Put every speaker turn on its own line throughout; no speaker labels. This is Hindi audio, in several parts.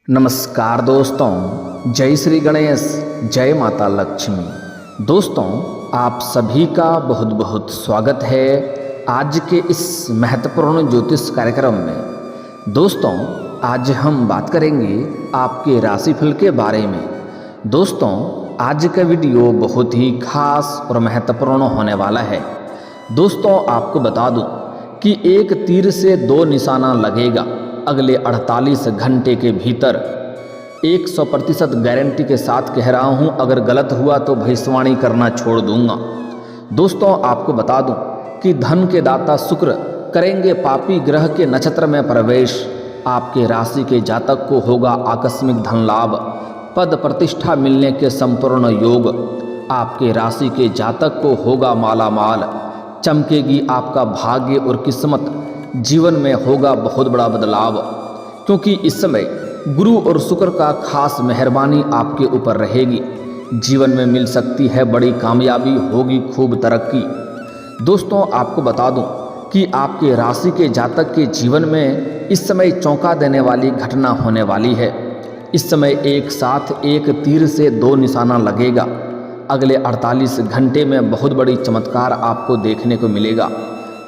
नमस्कार दोस्तों, जय श्री गणेश, जय माता लक्ष्मी। दोस्तों, आप सभी का बहुत बहुत स्वागत है आज के इस महत्वपूर्ण ज्योतिष कार्यक्रम में। दोस्तों, आज हम बात करेंगे आपके राशिफल के बारे में। दोस्तों, आज का वीडियो बहुत ही खास और महत्वपूर्ण होने वाला है। दोस्तों, आपको बता दूं कि एक तीर से दो निशाना लगेगा। अगले 48 घंटे के भीतर 100% गारंटी के साथ कह रहा हूं, अगर गलत हुआ तो भविष्यवाणी करना छोड़ दूंगा। दोस्तों, आपको बता दूं कि धन के दाता शुक्र करेंगे पापी ग्रह के नक्षत्र में प्रवेश। आपके राशि के जातक को होगा आकस्मिक धन लाभ, पद प्रतिष्ठा मिलने के संपूर्ण योग। आपके राशि के जातक को होगा मालामाल, चमकेगी आपका भाग्य और किस्मत। जीवन में होगा बहुत बड़ा बदलाव, क्योंकि इस समय गुरु और शुक्र का खास मेहरबानी आपके ऊपर रहेगी। जीवन में मिल सकती है बड़ी कामयाबी, होगी खूब तरक्की। दोस्तों, आपको बता दूं कि आपके राशि के जातक के जीवन में इस समय चौंका देने वाली घटना होने वाली है। इस समय एक साथ एक तीर से दो निशाना लगेगा। अगले 48 घंटे में बहुत बड़ी चमत्कार आपको देखने को मिलेगा।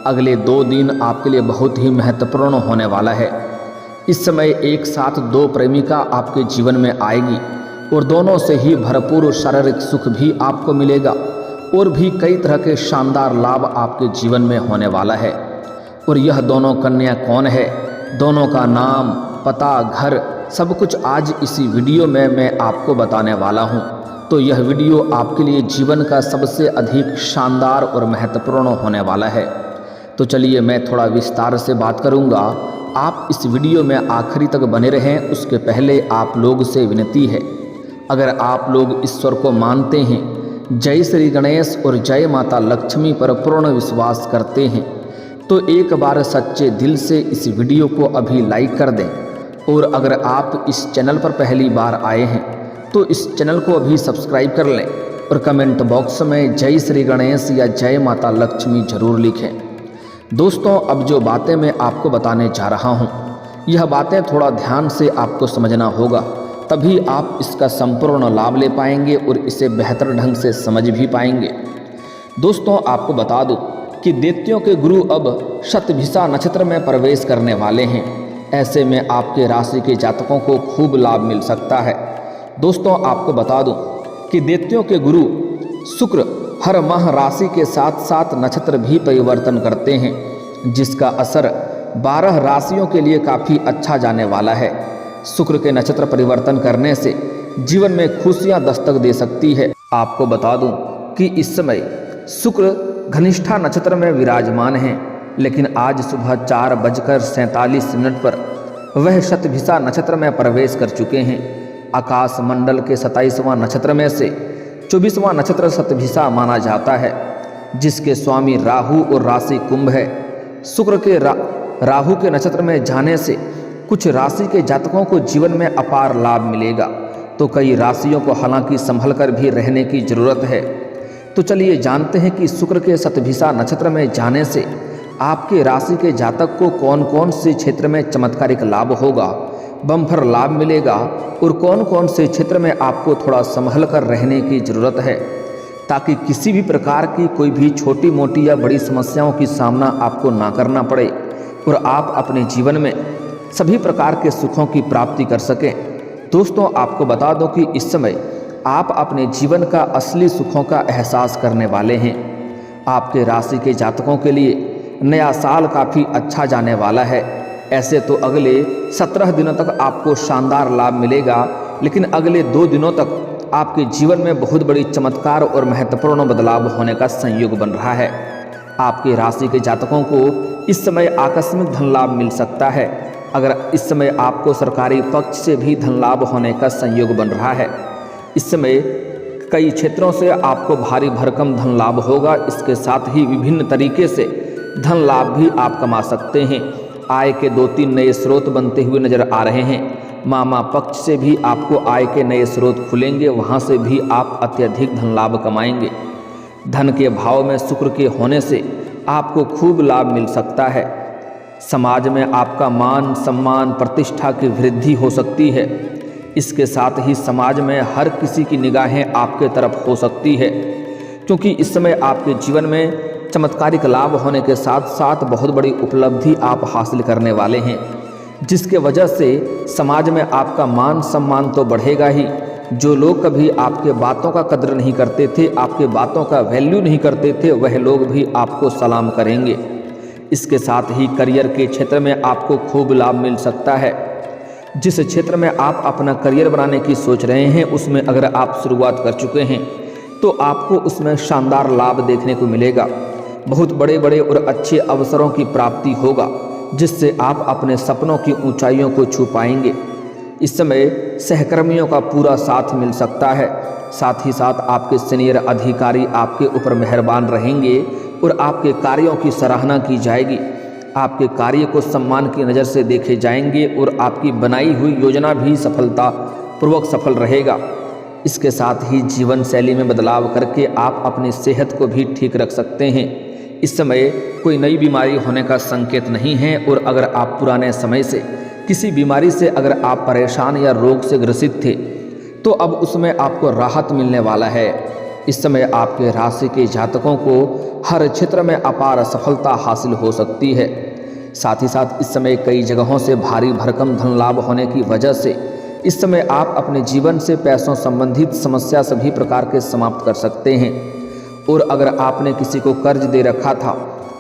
अगले 2 दिन आपके लिए बहुत ही महत्वपूर्ण होने वाला है। इस समय एक साथ दो प्रेमिका आपके जीवन में आएगी और दोनों से ही भरपूर शारीरिक सुख भी आपको मिलेगा और भी कई तरह के शानदार लाभ आपके जीवन में होने वाला है। और यह दोनों कन्या कौन है, दोनों का नाम, पता, घर, सब कुछ आज इसी वीडियो में मैं आपको बताने वाला हूँ। तो यह वीडियो आपके लिए जीवन का सबसे अधिक शानदार और महत्वपूर्ण होने वाला है। तो चलिए मैं थोड़ा विस्तार से बात करूंगा। आप इस वीडियो में आखिरी तक बने रहें। उसके पहले आप लोग से विनती है, अगर आप लोग ईश्वर को मानते हैं, जय श्री गणेश और जय माता लक्ष्मी पर पूर्ण विश्वास करते हैं, तो एक बार सच्चे दिल से इस वीडियो को अभी लाइक कर दें। और अगर आप इस चैनल पर पहली बार आए हैं तो इस चैनल को अभी सब्सक्राइब कर लें और कमेंट बॉक्स में जय श्री गणेश या जय माता लक्ष्मी जरूर लिखें। दोस्तों, अब जो बातें मैं आपको बताने जा रहा हूँ, यह बातें थोड़ा ध्यान से आपको समझना होगा, तभी आप इसका संपूर्ण लाभ ले पाएंगे और इसे बेहतर ढंग से समझ भी पाएंगे। दोस्तों, आपको बता दूं कि दैत्यों के गुरु अब शतभिषा नक्षत्र में प्रवेश करने वाले हैं। ऐसे में आपके राशि के जातकों को खूब लाभ मिल सकता है। दोस्तों, आपको बता दूं कि दैत्यों के गुरु शुक्र हर माह राशि के साथ साथ नक्षत्र भी परिवर्तन करते हैं, जिसका असर 12 राशियों के लिए काफ़ी अच्छा जाने वाला है। शुक्र के नक्षत्र परिवर्तन करने से जीवन में खुशियां दस्तक दे सकती है। आपको बता दूं कि इस समय शुक्र घनिष्ठा नक्षत्र में विराजमान है, लेकिन आज सुबह 4:47 पर वह शतभिषा नक्षत्र में प्रवेश कर चुके हैं। आकाश मंडल के 27वां नक्षत्र में से 24वां नक्षत्र शतभिषा माना जाता है, जिसके स्वामी राहु और राशि कुंभ है। शुक्र के राहु के नक्षत्र में जाने से कुछ राशि के जातकों को जीवन में अपार लाभ मिलेगा, तो कई राशियों को हालांकि संभल कर भी रहने की जरूरत है। तो चलिए जानते हैं कि शुक्र के शतभिषा नक्षत्र में जाने से आपके राशि के जातक को कौन कौन से क्षेत्र में चमत्कारिक लाभ होगा, बम्पर लाभ मिलेगा, और कौन कौन से क्षेत्र में आपको थोड़ा संभल कर रहने की ज़रूरत है, ताकि किसी भी प्रकार की कोई भी छोटी मोटी या बड़ी समस्याओं की सामना आपको ना करना पड़े और आप अपने जीवन में सभी प्रकार के सुखों की प्राप्ति कर सकें। दोस्तों, आपको बता दो कि इस समय आप अपने जीवन का असली सुखों का एहसास करने वाले हैं। आपके राशि के जातकों के लिए नया साल काफ़ी अच्छा जाने वाला है। ऐसे तो अगले 17 दिनों तक आपको शानदार लाभ मिलेगा, लेकिन अगले 2 दिनों तक आपके जीवन में बहुत बड़ी चमत्कार और महत्वपूर्ण बदलाव होने का संयोग बन रहा है। आपके राशि के जातकों को इस समय आकस्मिक धन लाभ मिल सकता है। अगर इस समय आपको सरकारी पक्ष से भी धन लाभ होने का संयोग बन रहा है। इस समय कई क्षेत्रों से आपको भारी भरकम धन लाभ होगा। इसके साथ ही विभिन्न तरीके से धन लाभ भी आप कमा सकते हैं। आय के 2-3 नए स्रोत बनते हुए नजर आ रहे हैं। मामा पक्ष से भी आपको आय के नए स्रोत खुलेंगे, वहां से भी आप अत्यधिक धन लाभ कमाएंगे। धन के भाव में शुक्र के होने से आपको खूब लाभ मिल सकता है। समाज में आपका मान सम्मान प्रतिष्ठा की वृद्धि हो सकती है। इसके साथ ही समाज में हर किसी की निगाहें आपके तरफ हो सकती है, क्योंकि इस समय आपके जीवन में चमत्कारिक लाभ होने के साथ साथ बहुत बड़ी उपलब्धि आप हासिल करने वाले हैं, जिसके वजह से समाज में आपका मान सम्मान तो बढ़ेगा ही। जो लोग कभी आपके बातों का कद्र नहीं करते थे, आपके बातों का वैल्यू नहीं करते थे, वह लोग भी आपको सलाम करेंगे। इसके साथ ही करियर के क्षेत्र में आपको खूब लाभ मिल सकता है। जिस क्षेत्र में आप अपना करियर बनाने की सोच रहे हैं, उसमें अगर आप शुरुआत कर चुके हैं तो आपको उसमें शानदार लाभ देखने को मिलेगा। बहुत बड़े बड़े और अच्छे अवसरों की प्राप्ति होगा, जिससे आप अपने सपनों की ऊंचाइयों को छू पाएंगे। इस समय सहकर्मियों का पूरा साथ मिल सकता है। साथ ही साथ आपके सीनियर अधिकारी आपके ऊपर मेहरबान रहेंगे और आपके कार्यों की सराहना की जाएगी। आपके कार्य को सम्मान की नज़र से देखे जाएंगे और आपकी बनाई हुई योजना भी सफलतापूर्वक सफल रहेगा। इसके साथ ही जीवन शैली में बदलाव करके आप अपनी सेहत को भी ठीक रख सकते हैं। इस समय कोई नई बीमारी होने का संकेत नहीं है, और अगर आप पुराने समय से किसी बीमारी से अगर आप परेशान या रोग से ग्रसित थे तो अब उसमें आपको राहत मिलने वाला है। इस समय आपके राशि के जातकों को हर क्षेत्र में अपार सफलता हासिल हो सकती है। साथ ही साथ इस समय कई जगहों से भारी भरकम धन लाभ होने की वजह से इस समय आप अपने जीवन से पैसों संबंधित समस्या सभी प्रकार के समाप्त कर सकते हैं। और अगर आपने किसी को कर्ज दे रखा था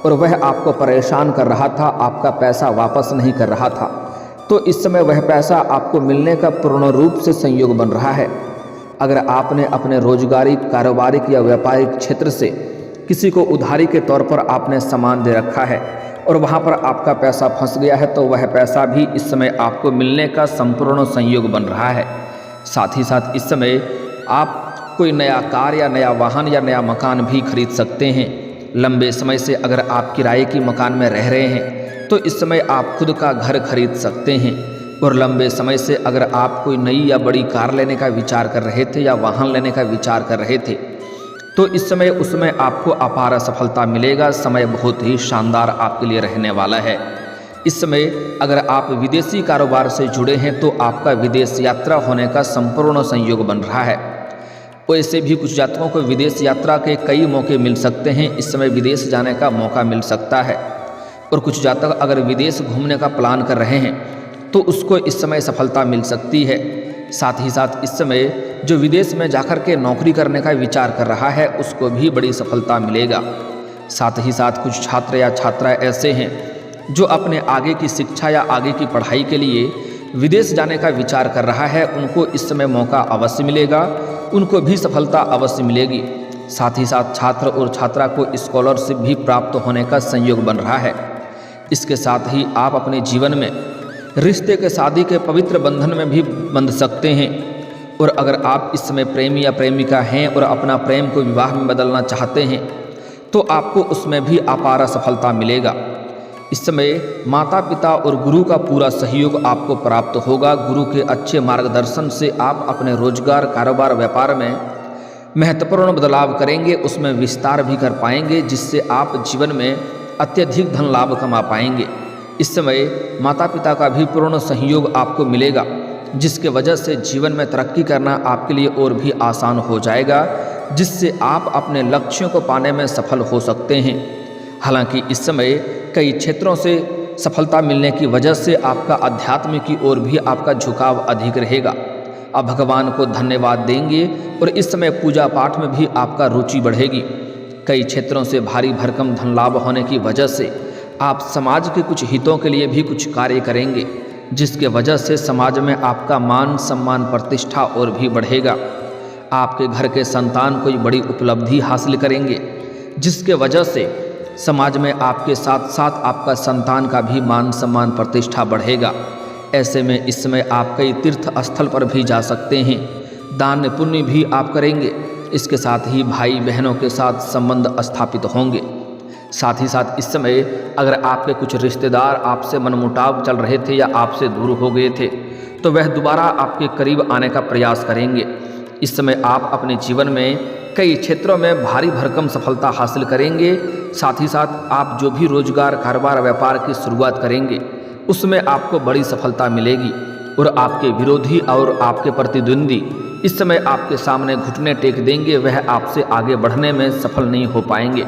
और वह आपको परेशान कर रहा था, आपका पैसा वापस नहीं कर रहा था, तो इस समय वह पैसा आपको मिलने का पूर्ण रूप से संयोग बन रहा है। अगर आपने अपने रोजगारी, कारोबारिक या व्यापारिक क्षेत्र से किसी को उधारी के तौर पर आपने सामान दे रखा है और वहां पर आपका पैसा फंस गया है, तो वह पैसा भी इस समय आपको मिलने का संपूर्ण संयोग बन रहा है। साथ ही साथ इस समय आप कोई नया कार या नया वाहन या नया मकान भी खरीद सकते हैं। लंबे समय से अगर आप किराए की मकान में रह रहे हैं तो इस समय आप खुद का घर खरीद सकते हैं। और लंबे समय से अगर आप कोई नई या बड़ी कार लेने का विचार कर रहे थे या वाहन लेने का विचार कर रहे थे, तो इस समय उसमें आपको अपार सफलता मिलेगा। समय बहुत ही शानदार आपके लिए रहने वाला है। इस समय अगर आप विदेशी कारोबार से जुड़े हैं तो आपका विदेश यात्रा होने का संपूर्ण संयोग बन रहा है। वैसे भी कुछ जातकों को विदेश यात्रा के कई मौके मिल सकते हैं। इस समय विदेश जाने का मौका मिल सकता है। और कुछ जातक अगर विदेश घूमने का प्लान कर रहे हैं तो उसको इस समय सफलता मिल सकती है। साथ ही साथ इस समय जो विदेश में जाकर के नौकरी करने का विचार कर रहा है उसको भी बड़ी सफलता मिलेगा। साथ ही साथ कुछ छात्र या छात्राएं ऐसे हैं जो अपने आगे की शिक्षा या आगे की पढ़ाई के लिए विदेश जाने का विचार कर रहा है, उनको इस समय मौका अवश्य मिलेगा, उनको भी सफलता अवश्य मिलेगी। साथ ही साथ छात्र और छात्रा को स्कॉलरशिप भी प्राप्त होने का संयोग बन रहा है। इसके साथ ही आप अपने जीवन में रिश्ते के शादी के पवित्र बंधन में भी बंध सकते हैं। और अगर आप इस समय प्रेमी या प्रेमिका हैं और अपना प्रेम को विवाह में बदलना चाहते हैं तो आपको उसमें भी अपार सफलता मिलेगा। इस समय माता पिता और गुरु का पूरा सहयोग आपको प्राप्त होगा। गुरु के अच्छे मार्गदर्शन से आप अपने रोजगार, कारोबार, व्यापार में महत्वपूर्ण बदलाव करेंगे, उसमें विस्तार भी कर पाएंगे, जिससे आप जीवन में अत्यधिक धन लाभ कमा पाएंगे। इस समय माता पिता का भी पूर्ण सहयोग आपको मिलेगा, जिसके वजह से जीवन में तरक्की करना आपके लिए और भी आसान हो जाएगा, जिससे आप अपने लक्ष्यों को पाने में सफल हो सकते हैं। हालांकि इस समय कई क्षेत्रों से सफलता मिलने की वजह से आपका अध्यात्म की ओर भी आपका झुकाव अधिक रहेगा। आप भगवान को धन्यवाद देंगे और इस समय पूजा पाठ में भी आपका रुचि बढ़ेगी। कई क्षेत्रों से भारी भरकम धन लाभ होने की वजह से आप समाज के कुछ हितों के लिए भी कुछ कार्य करेंगे, जिसके वजह से समाज में आपका मान सम्मान प्रतिष्ठा और भी बढ़ेगा। आपके घर के संतान कोई बड़ी उपलब्धि हासिल करेंगे, जिसके वजह से समाज में आपके साथ साथ आपका संतान का भी मान सम्मान प्रतिष्ठा बढ़ेगा। ऐसे में इस समय आप कई तीर्थ स्थल पर भी जा सकते हैं, दान पुण्य भी आप करेंगे। इसके साथ ही भाई बहनों के साथ संबंध स्थापित होंगे। साथ ही साथ इस समय अगर आपके कुछ रिश्तेदार आपसे मनमुटाव चल रहे थे या आपसे दूर हो गए थे तो वह दोबारा आपके करीब आने का प्रयास करेंगे। इस समय आप अपने जीवन में कई क्षेत्रों में भारी भरकम सफलता हासिल करेंगे। साथ ही साथ आप जो भी रोजगार, कारोबार, व्यापार की शुरुआत करेंगे उसमें आपको बड़ी सफलता मिलेगी और आपके विरोधी और आपके प्रतिद्वंदी इस समय आपके सामने घुटने टेक देंगे, वह आपसे आगे बढ़ने में सफल नहीं हो पाएंगे।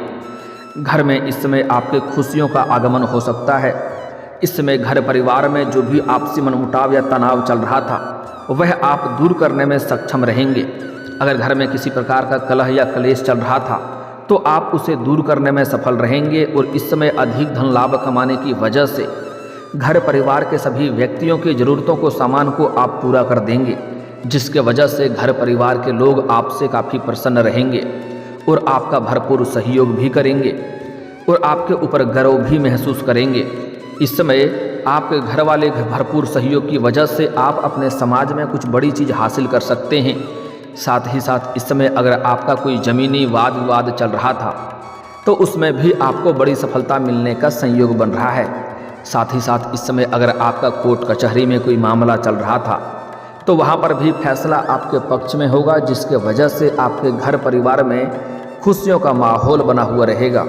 घर में इस समय आपके खुशियों का आगमन हो सकता है। इस समय घर परिवार में जो भी आपसी मनमुटाव या तनाव चल रहा था वह आप दूर करने में सक्षम रहेंगे। अगर घर में किसी प्रकार का कलह या क्लेश चल रहा था तो आप उसे दूर करने में सफल रहेंगे और इस समय अधिक धन लाभ कमाने की वजह से घर परिवार के सभी व्यक्तियों की ज़रूरतों को, सामान को आप पूरा कर देंगे, जिसके वजह से घर परिवार के लोग आपसे काफ़ी प्रसन्न रहेंगे और आपका भरपूर सहयोग भी करेंगे और आपके ऊपर गर्व भी महसूस करेंगे। इस समय आपके घर वाले भरपूर सहयोग की वजह से आप अपने समाज में कुछ बड़ी चीज़ हासिल कर सकते हैं। साथ ही साथ इस समय अगर आपका कोई ज़मीनी वाद विवाद चल रहा था तो उसमें भी आपको बड़ी सफलता मिलने का संयोग बन रहा है। साथ ही साथ इस समय अगर आपका कोर्ट कचहरी में कोई मामला चल रहा था तो वहाँ पर भी फैसला आपके पक्ष में होगा, जिसके वजह से आपके घर परिवार में खुशियों का माहौल बना हुआ रहेगा।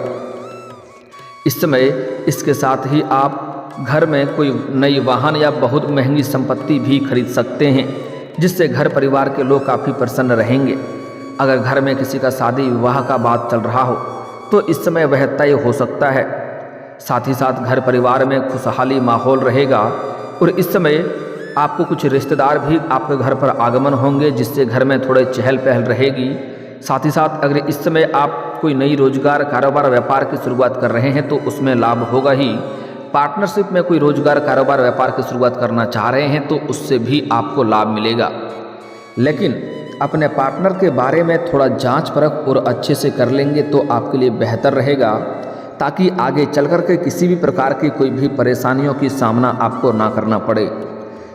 इस समय इसके साथ ही आप घर में कोई नई वाहन या बहुत महंगी संपत्ति भी खरीद सकते हैं, जिससे घर परिवार के लोग काफ़ी प्रसन्न रहेंगे। अगर घर में किसी का शादी विवाह का बात चल रहा हो तो इस समय वह तय हो सकता है। साथ ही साथ घर परिवार में खुशहाली माहौल रहेगा और इस समय आपको कुछ रिश्तेदार भी आपके घर पर आगमन होंगे, जिससे घर में थोड़े चहल पहल रहेगी। साथ ही साथ अगर इस समय आप कोई नई रोजगार, कारोबार, व्यापार की शुरुआत कर रहे हैं तो उसमें लाभ होगा ही। पार्टनरशिप में कोई रोजगार, कारोबार, व्यापार की शुरुआत करना चाह रहे हैं तो उससे भी आपको लाभ मिलेगा। लेकिन अपने पार्टनर के बारे में थोड़ा जांच परख और अच्छे से कर लेंगे तो आपके लिए बेहतर रहेगा, ताकि आगे चल कर के किसी भी प्रकार की कोई भी परेशानियों की सामना आपको ना करना पड़े।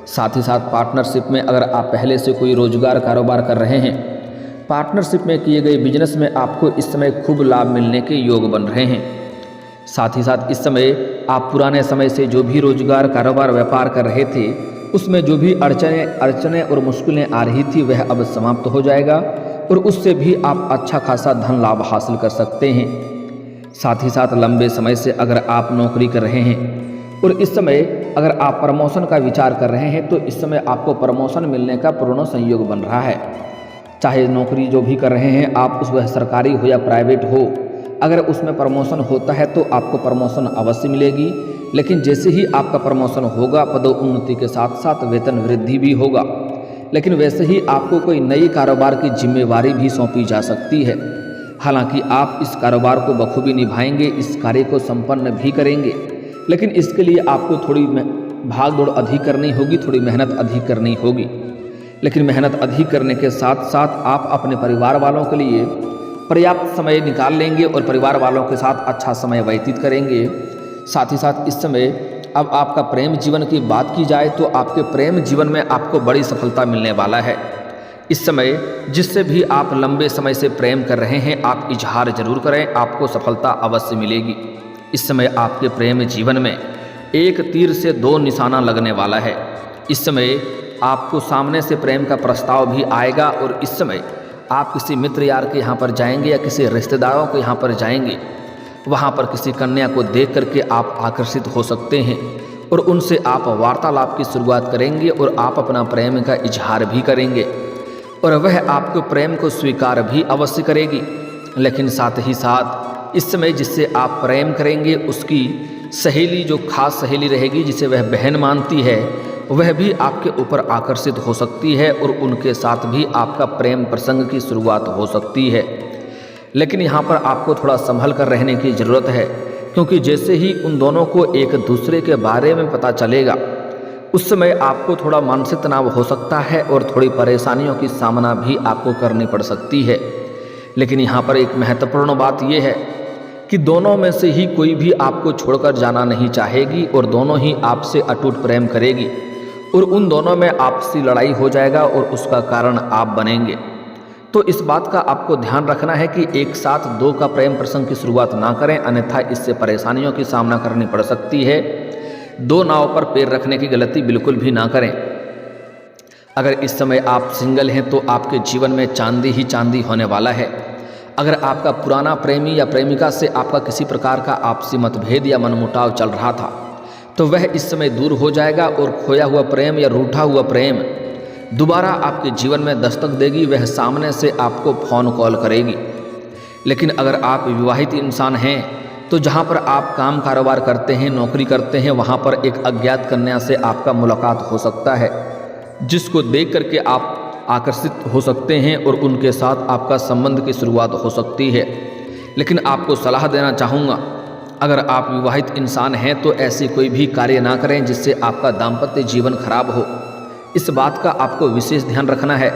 साथ ही साथ पार्टनरशिप में अगर आप पहले से कोई रोजगार, कारोबार कर रहे हैं, पार्टनरशिप में किए गए बिजनेस में आपको इस समय खूब लाभ मिलने के योग बन रहे हैं। साथ ही साथ इस समय आप पुराने समय से जो भी रोजगार, कारोबार, व्यापार कर रहे थे उसमें जो भी अड़चने और मुश्किलें आ रही थी वह अब समाप्त हो जाएगा और उससे भी आप अच्छा खासा धन लाभ हासिल कर सकते हैं। साथ ही साथ लंबे समय से अगर आप नौकरी कर रहे हैं और इस समय अगर आप प्रमोशन का विचार कर रहे हैं तो इस समय आपको प्रमोशन मिलने का पूर्ण संयोग बन रहा है। चाहे नौकरी जो भी कर रहे हैं आप, उस वह सरकारी हो या प्राइवेट हो, अगर उसमें प्रमोशन होता है तो आपको प्रमोशन अवश्य मिलेगी। लेकिन जैसे ही आपका प्रमोशन होगा, पदोन्नति के साथ साथ वेतन वृद्धि भी होगा। लेकिन वैसे ही आपको कोई नई कारोबार की जिम्मेवारी भी सौंपी जा सकती है। हालांकि आप इस कारोबार को बखूबी निभाएंगे, इस कार्य को संपन्न भी करेंगे, लेकिन इसके लिए आपको थोड़ी भाग दौड़ अधिक करनी होगी, थोड़ी मेहनत अधिक करनी होगी। लेकिन मेहनत अधिक करने के साथ साथ आप अपने परिवार वालों के लिए पर्याप्त समय निकाल लेंगे और परिवार वालों के साथ अच्छा समय व्यतीत करेंगे। साथ ही साथ इस समय अब आपका प्रेम जीवन की बात की जाए तो आपके प्रेम जीवन में आपको बड़ी सफलता मिलने वाला है। इस समय जिससे भी आप लंबे समय से प्रेम कर रहे हैं आप इजहार जरूर करें, आपको सफलता अवश्य मिलेगी। इस समय आपके प्रेम जीवन में एक तीर से दो निशाना लगने वाला है। इस समय आपको सामने से प्रेम का प्रस्ताव भी आएगा और इस समय आप किसी मित्र यार के यहाँ पर जाएंगे या किसी रिश्तेदारों के यहाँ पर जाएंगे, वहाँ पर किसी कन्या को देख करके आप आकर्षित हो सकते हैं और उनसे आप वार्तालाप की शुरुआत करेंगे और आप अपना प्रेम का इजहार भी करेंगे और वह आपके प्रेम को स्वीकार भी अवश्य करेगी। लेकिन साथ ही साथ इस समय जिससे आप प्रेम करेंगे उसकी सहेली, जो खास सहेली रहेगी जिसे वह बहन मानती है, वह भी आपके ऊपर आकर्षित हो सकती है और उनके साथ भी आपका प्रेम प्रसंग की शुरुआत हो सकती है। लेकिन यहाँ पर आपको थोड़ा संभल कर रहने की ज़रूरत है, क्योंकि जैसे ही उन दोनों को एक दूसरे के बारे में पता चलेगा उस समय आपको थोड़ा मानसिक तनाव हो सकता है और थोड़ी परेशानियों की सामना भी आपको करनी पड़ सकती है। लेकिन यहाँ पर एक महत्वपूर्ण बात यह है कि दोनों में से ही कोई भी आपको छोड़कर जाना नहीं चाहेगी और दोनों ही आपसे अटूट प्रेम करेगी और उन दोनों में आपसी लड़ाई हो जाएगा और उसका कारण आप बनेंगे। तो इस बात का आपको ध्यान रखना है कि एक साथ दो का प्रेम प्रसंग की शुरुआत ना करें, अन्यथा इससे परेशानियों की सामना करनी पड़ सकती है। दो नाव पर पैर रखने की गलती बिल्कुल भी ना करें। अगर इस समय आप सिंगल हैं तो आपके जीवन में चांदी ही चांदी होने वाला है। अगर आपका पुराना प्रेमी या प्रेमिका से आपका किसी प्रकार का आपसी मतभेद या मनमुटाव चल रहा था तो वह इस समय दूर हो जाएगा और खोया हुआ प्रेम या रूठा हुआ प्रेम दोबारा आपके जीवन में दस्तक देगी। वह सामने से आपको फ़ोन कॉल करेगी। लेकिन अगर आप विवाहित इंसान हैं तो जहाँ पर आप काम कारोबार करते हैं, नौकरी करते हैं, वहाँ पर एक अज्ञात कन्या से आपका मुलाकात हो सकता है जिसको देख करके आप आकर्षित हो सकते हैं और उनके साथ आपका संबंध की शुरुआत हो सकती है। लेकिन आपको सलाह देना चाहूँगा, अगर आप विवाहित इंसान हैं तो ऐसी कोई भी कार्य ना करें जिससे आपका दाम्पत्य जीवन खराब हो। इस बात का आपको विशेष ध्यान रखना है,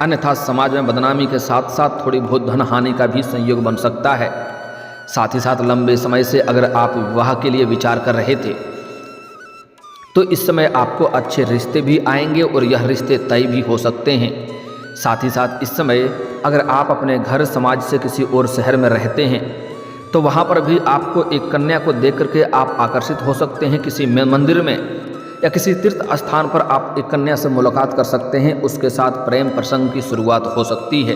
अन्यथा समाज में बदनामी के साथ साथ थोड़ी बहुत धन हानि का भी संयोग बन सकता है। साथ ही साथ लंबे समय से अगर आप विवाह के लिए विचार कर रहे थे तो इस समय आपको अच्छे रिश्ते भी आएंगे और यह रिश्ते तय भी हो सकते हैं। साथ ही साथ इस समय अगर आप अपने घर समाज से किसी और शहर में रहते हैं तो वहाँ पर भी आपको एक कन्या को देख करके आप आकर्षित हो सकते हैं। किसी मंदिर में या किसी तीर्थ स्थान पर आप एक कन्या से मुलाकात कर सकते हैं, उसके साथ प्रेम प्रसंग की शुरुआत हो सकती है।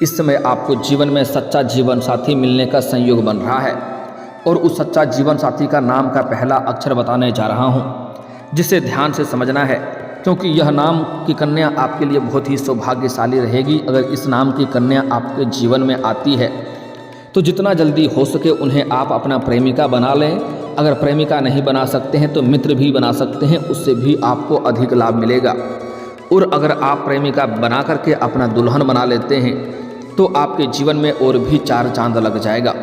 इस समय आपको जीवन में सच्चा जीवन साथी मिलने का संयोग बन रहा है और उस सच्चा जीवन साथी का नाम का पहला अक्षर बताने जा रहा हूँ, जिसे ध्यान से समझना है क्योंकि यह नाम की कन्या आपके लिए बहुत ही सौभाग्यशाली रहेगी। अगर इस नाम की कन्या आपके जीवन में आती है तो जितना जल्दी हो सके उन्हें आप अपना प्रेमिका बना लें। अगर प्रेमिका नहीं बना सकते हैं तो मित्र भी बना सकते हैं, उससे भी आपको अधिक लाभ मिलेगा। और अगर आप प्रेमिका बना करके अपना दुल्हन बना लेते हैं तो आपके जीवन में और भी चार चांद लग जाएगा।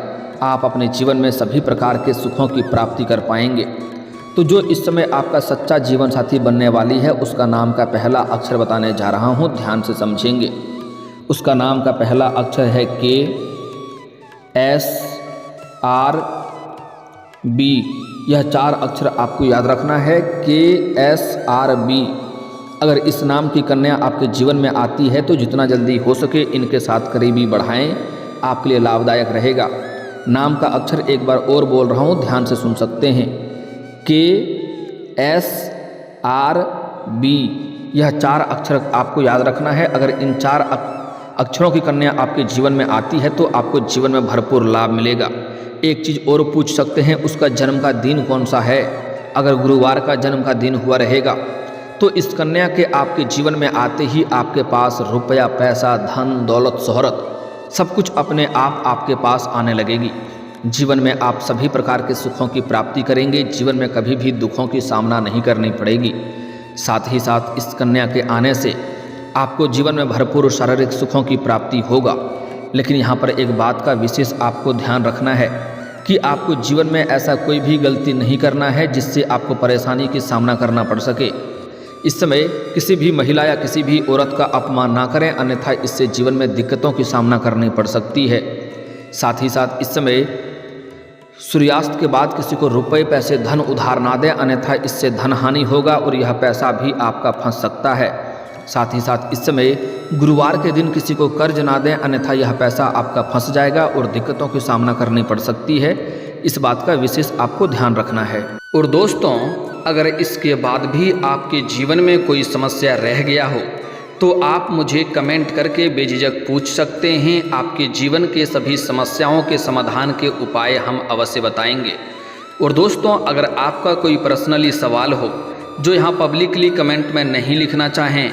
आप अपने जीवन में सभी प्रकार के सुखों की प्राप्ति कर पाएंगे। तो जो इस समय आपका सच्चा जीवन साथी बनने वाली है उसका नाम का पहला अक्षर बताने जा रहा हूँ, ध्यान से समझेंगे। उसका नाम का पहला अक्षर है KSRB। यह 4 अक्षर आपको याद रखना है, KSRB। अगर इस नाम की कन्या आपके जीवन में आती है तो जितना जल्दी हो सके इनके साथ करीबी बढ़ाएं, आपके लिए लाभदायक रहेगा। नाम का अक्षर एक बार और बोल रहा हूँ, ध्यान से सुन सकते हैं, KSRB। यह 4 अक्षर आपको याद रखना है। अगर इन 4 अक्षरों की कन्या आपके जीवन में आती है तो आपको जीवन में भरपूर लाभ मिलेगा। एक चीज़ और पूछ सकते हैं, उसका जन्म का दिन कौन सा है। अगर गुरुवार का जन्म का दिन हुआ रहेगा तो इस कन्या के आपके जीवन में आते ही आपके पास रुपया, पैसा, धन, दौलत, शोहरत सब कुछ अपने आप आपके पास आने लगेगी। जीवन में आप सभी प्रकार के सुखों की प्राप्ति करेंगे। जीवन में कभी भी दुखों की सामना नहीं करनी पड़ेगी। साथ ही साथ इस कन्या के आने से आपको जीवन में भरपूर शारीरिक सुखों की प्राप्ति होगा। लेकिन यहाँ पर एक बात का विशेष आपको ध्यान रखना है कि आपको जीवन में ऐसा कोई भी गलती नहीं करना है जिससे आपको परेशानी की सामना करना पड़ सके। इस समय किसी भी महिला या किसी भी औरत का अपमान ना करें, अन्यथा इससे जीवन में दिक्कतों की सामना करनी पड़ सकती है। साथ ही साथ इस समय सूर्यास्त के बाद किसी को रुपए, पैसे, धन उधार ना दें, अन्यथा इससे धन हानि होगा और यह पैसा भी आपका फंस सकता है। साथ ही साथ इस समय गुरुवार के दिन किसी को कर्ज ना दें, अन्यथा यह पैसा आपका फंस जाएगा और दिक्कतों की सामना करनी पड़ सकती है। इस बात का विशेष आपको ध्यान रखना है। और दोस्तों, अगर इसके बाद भी आपके जीवन में कोई समस्या रह गया हो तो आप मुझे कमेंट करके बेझिझक पूछ सकते हैं। आपके जीवन के सभी समस्याओं के समाधान के उपाय हम अवश्य बताएंगे। और दोस्तों, अगर आपका कोई पर्सनली सवाल हो जो यहाँ पब्लिकली कमेंट में नहीं लिखना चाहें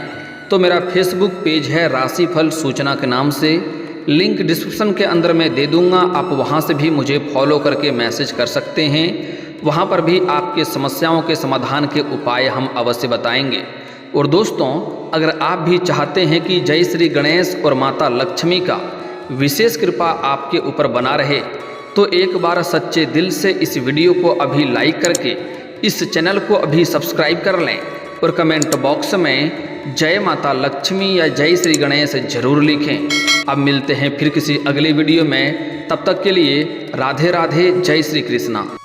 तो मेरा फेसबुक पेज है राशिफल सूचना के नाम से, लिंक डिस्क्रिप्शन के अंदर मैं दे दूँगा। आप वहाँ से भी मुझे फॉलो करके मैसेज कर सकते हैं। वहाँ पर भी आपके समस्याओं के समाधान के उपाय हम अवश्य बताएंगे। और दोस्तों, अगर आप भी चाहते हैं कि जय श्री गणेश और माता लक्ष्मी का विशेष कृपा आपके ऊपर बना रहे तो एक बार सच्चे दिल से इस वीडियो को अभी लाइक करके इस चैनल को अभी सब्सक्राइब कर लें और कमेंट बॉक्स में जय माता लक्ष्मी या जय श्री गणेश जरूर लिखें। अब मिलते हैं फिर किसी अगले वीडियो में, तब तक के लिए राधे राधे, जय श्री कृष्णा।